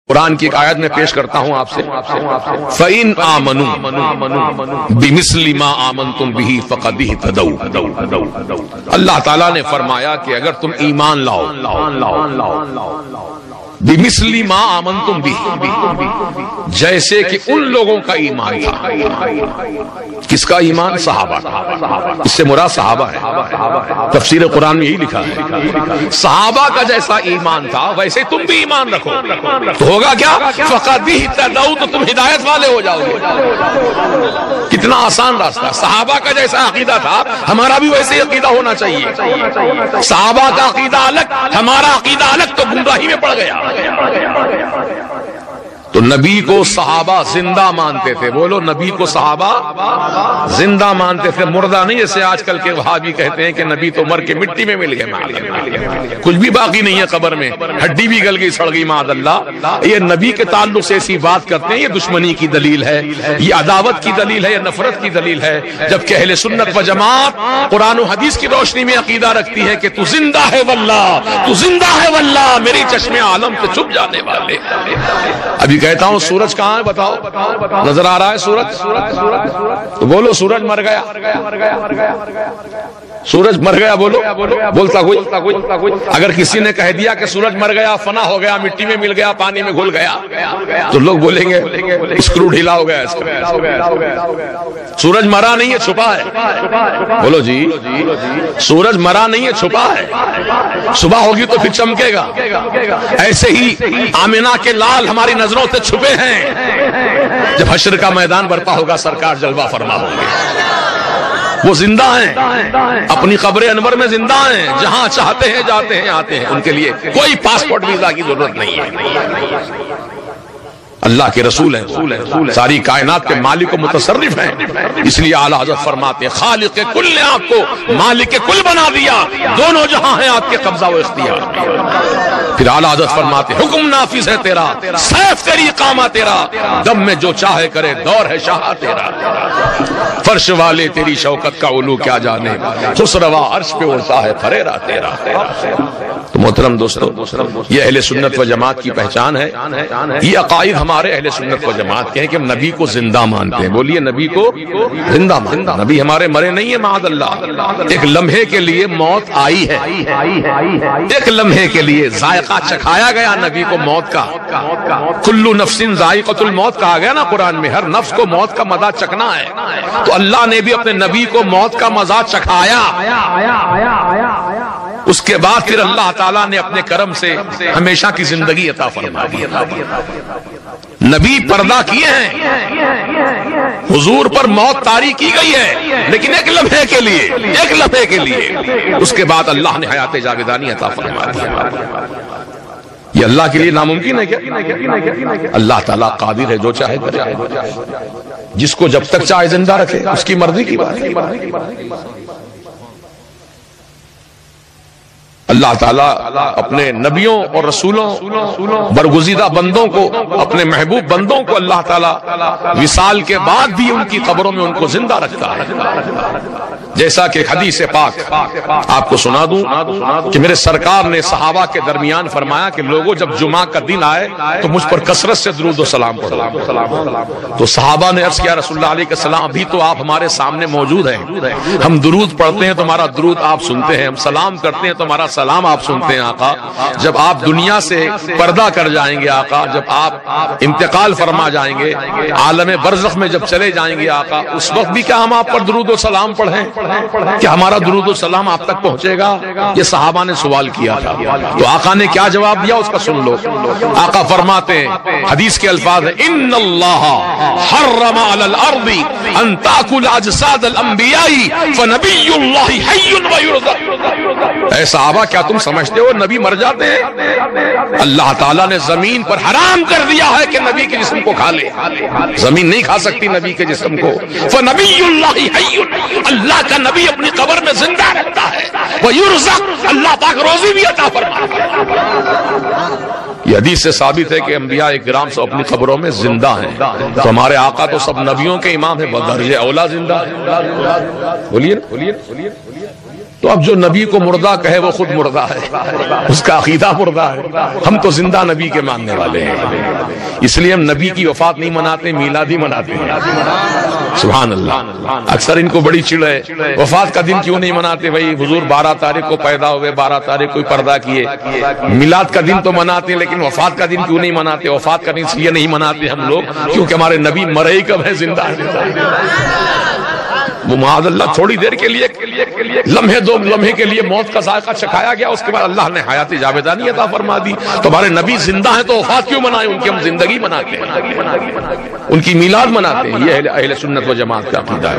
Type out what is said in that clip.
قرآن کی ایک آیت میں پیش کرتا ہوں آپ سے، فَإِنْ آمَنُوا بِمِثْلِ مَا آمَنْتُمْ بِهِ فَقَدْ اهْتَدَوْا۔ اللہ تعالیٰ نے فرمایا کہ اگر تم ایمان لاؤ بِمِثْلِ مَا آمَنْتُمْ بِهِ، جیسے کہ ان لوگوں کا ایمان تھا۔ کس کا ایمان؟ صحابہ کا۔ اس سے مراد صحابہ ہے، تفسیر قرآن میں یہی لکھا ہے، صحابہ کا جیسا ایمان تھا ویسے تم بھی ایمان رکھو تو ہوگا کیا؟ فَقَدْ اهْتَدَوْا، تو تم ہدایت والے ہو جاؤ گے۔ کتنا آسان راستہ۔ صحابہ کا جیسا عقیدہ تھا ہمارا بھی ویسے ہی عقیدہ ہونا چاہیے۔ صحابہ کا عقیدہ الگ، ہمارا عقیدہ الگ، تو گمراہی میں پڑ گیا۔ تو نبی کو صحابہ زندہ مانتے تھے، بولو نبی کو صحابہ زندہ مانتے تھے، مردہ نہیں جیسے آج کل کے وہابی کہتے ہیں کہ نبی تو مر کے مٹی میں مل گئے، کچھ بھی باقی نہیں ہے قبر میں، ہڈی بھی گل گئی سڑ گئی معاذ اللہ۔ یہ نبی کے تعلق سے ایسی بات کرتے ہیں، یہ دشمنی کی دلیل ہے، یہ عداوت کی دلیل ہے، یہ نفرت کی دلیل ہے، جبکہ اہل سنت و جماعت قرآن و حدیث کی روشنی میں عقیدہ رکھتی ہے کہ تو زندہ ہے واللہ، تو زندہ ہے واللہ، میری چشم عالم سے چھپ جانے والے۔ ابھی کہتا ہوں سورج کہاں ہے بتاؤ، نظر آ رہا ہے سورج؟ تو بولو سورج مر گیا، سورج مر گیا، بولو، بولتا کوئی؟ اگر کسی نے کہہ دیا کہ سورج مر گیا، فنا ہو گیا، مٹی میں مل گیا، پانی میں گھل گیا، تو لوگ بولیں گے اسکرو ڈھیلا ہو گیا اس کا۔ سورج مرا نہیں ہے، چھپا ہے، بولو جی، سورج مرا نہیں ہے، چھپا ہے، صبح ہوگی تو پھر چمکے گا۔ ایسے ہی آمنہ کے لال ہماری نظروں سے چھپے ہیں، جب حشر کا میدان برپا ہوگا سرکار جلوہ فرما ہوں گے۔ وہ زندہ ہیں، اپنی قبر انور میں زندہ ہیں، جہاں چاہتے ہیں جاتے ہیں، آتے ہیں، ان کے لیے کوئی پاسپورٹ ویزا کی ضرورت نہیں ہے۔ اللہ کے رسول ہیں، ساری کائنات کے مالک و متصرف ہیں، اس لیے اعلیٰ حضرت فرماتے ہیں خالق کل نے آپ کو مالک کل بنا دیا، دونوں جہاں ہیں آپ کے قبضہ و اختیار میں۔ پھر اعلیٰ حضرت فرماتے ہیں حکم نافذ ہے تیرا، سیف تیری اقامہ تیرا، دم میں جو چاہے کرے، دور ہے شاہ تیرا، فرش والے تیری شوکت کا علو کیا جانے، خسروا عرش پہ اڑتا ہے فریرا تیرا۔ تو محترم دوستو، یہ اہل سنت و جماعت کی پہچان ہے، یہ عقائد ہمارے اہل سنت و جماعت کے ہیں کہ ہم نبی کو زندہ مانتے ہیں، بولیے نبی کو زندہ مانتے ہیں۔ نبی ہمارے مرے نہیں ہیں معاذ اللہ، ایک لمحے کے لیے موت آئی ہے، ایک لمحے کے لیے ذائقہ چکھایا گیا نبی کو موت کا، کلو نفس ذائقۃ الموت کہا گیا نا قرآن میں، ہر نفس کو موت کا مزہ چکھنا ہے، تو اللہ نے بھی اپنے نبی کو موت کا مزہ چکھایا، اس کے بعد پھر اللہ تعالیٰ نے اپنے کرم سے ہمیشہ کی زندگی عطا فرما دی۔ نبی پردہ کیے ہیں، حضور پر موت طاری کی گئی ہے، لیکن ایک لمحے کے لیے، ایک لمحے کے لیے، اس کے بعد اللہ نے حیات جاودانی عطا فرما دی۔ یہ اللہ کے لیے ناممکن ہے کیا؟ اللہ تعالیٰ قادر ہے، جو چاہے کرے، جس کو جب تک چاہے زندہ رکھے، اس کی مرضی کی بات ہے۔ اللہ تعالیٰ اپنے نبیوں اور رسولوں برگزیدہ بندوں کو، اپنے محبوب بندوں کو اللہ تعالیٰ وصال کے بعد بھی ان کی قبروں میں ان کو زندہ رکھتا ہے، جیسا کہ حدیث پاک آپ کو سنا دوں کہ میرے سرکار نے صحابہ کے درمیان فرمایا کہ لوگوں جب جمعہ کا دن آئے تو مجھ پر کثرت سے درود و سلام پڑھو۔ تو صحابہ نے عرض کیا رسول اللہ علیہ السلام، ابھی تو آپ ہمارے سامنے موجود ہیں، ہم درود پڑھتے ہیں تو ہمارا درود آپ سنتے ہیں، ہم سلام کرتے ہیں تو ہمارا سلام آپ سنتے ہیں آقا، جب آپ دنیا سے پردہ کر جائیں گے آقا، جب آپ انتقال فرما جائیں گے، عالم برزخ میں جب چلے جائیں گے آقا، اس وقت بھی کیا ہم آپ پر درود و سلام پڑھیں؟ کیا ہمارا درود و سلام آپ تک پہنچے گا؟ یہ صحابہ نے سوال کیا تھا، تو آقا نے کیا جواب دیا اس کا سن لو۔ آقا فرماتے ہیں، حدیث کے الفاظ ہیں، ان اللہ حرم علی الارض ان تاکل اجساد الانبیاء فنبی اللہ حی ویرزق۔ اے صحابہ کیا تم سمجھتے ہو نبی مر جاتے ہیں؟ اللہ تعالیٰ نے زمین پر حرام کر دیا ہے کہ نبی کے جسم کو کھا لے، زمین نہیں کھا سکتی نبی کے جسم کو۔ فنبی اللہ حی، اللہ کا نبی اپنی قبر میں زندہ رہتا ہے، ویرزق، اللہ پاک روزی بھی عطا فرماتا ہے۔ یہ حدیث سے ثابت ہے کہ انبیاء کرام سب اپنی قبروں میں زندہ ہیں، تو ہمارے آقا تو سب نبیوں کے امام ہیں، بدرجہ اولا زندہ ہے۔ بولیے تو اب جو نبی کو مردہ کہے وہ خود مردہ ہے، اس کا عقیدہ مردہ ہے، ہم تو زندہ نبی کے ماننے والے ہیں، اس لیے ہم نبی کی وفات نہیں مناتے، میلاد ہی مناتے ہیں۔ سبحان اللہ۔ اکثر ان کو بڑی چڑ ہے، وفات کا دن کیوں نہیں مناتے؟ بھائی حضور 12 تاریخ کو پیدا ہوئے، 12 تاریخ کو پردہ کیے، میلاد کا دن تو مناتے ہیں لیکن وفات کا دن کیوں نہیں مناتے؟ وفات کا دن اس لیے نہیں مناتے ہم لوگ کیونکہ ہمارے نبی مرے ہی کب ہے، زندہ ہے۔ وہ معاذ اللہ تھوڑی دیر کے لیے، لمحے دو لمحے کے لیے موت کا ذائقہ چکھایا گیا، اس کے بعد اللہ نے حیات جاویدانی عطا فرما دی۔ تو ہمارے نبی زندہ ہیں تو وفات کیوں منائیں؟ ان کی ہم زندگی مناتے ہیں، ان کی میلاد مناتے ہیں۔ یہ اہل سنت و جماعت کا عقیدہ ہے۔